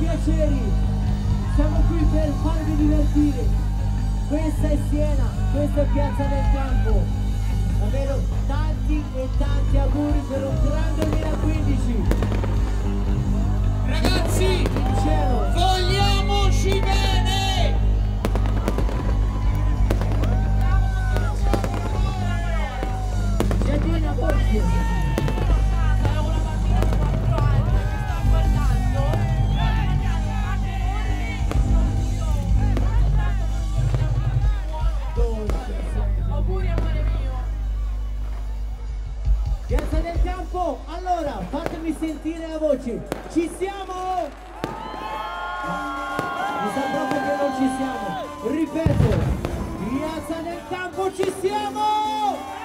piaceri, siamo qui per farvi divertire. Questa è Siena, questa è Piazza del Campo. Davvero tanti e tanti auguri per un grande 2015. Ragazzi, vogliamoci bene! Giardina Borghi. Piazza del Campo, allora fatemi sentire la voce, ci siamo? Mi sa proprio che non ci siamo, ripeto, Piazza del Campo ci siamo?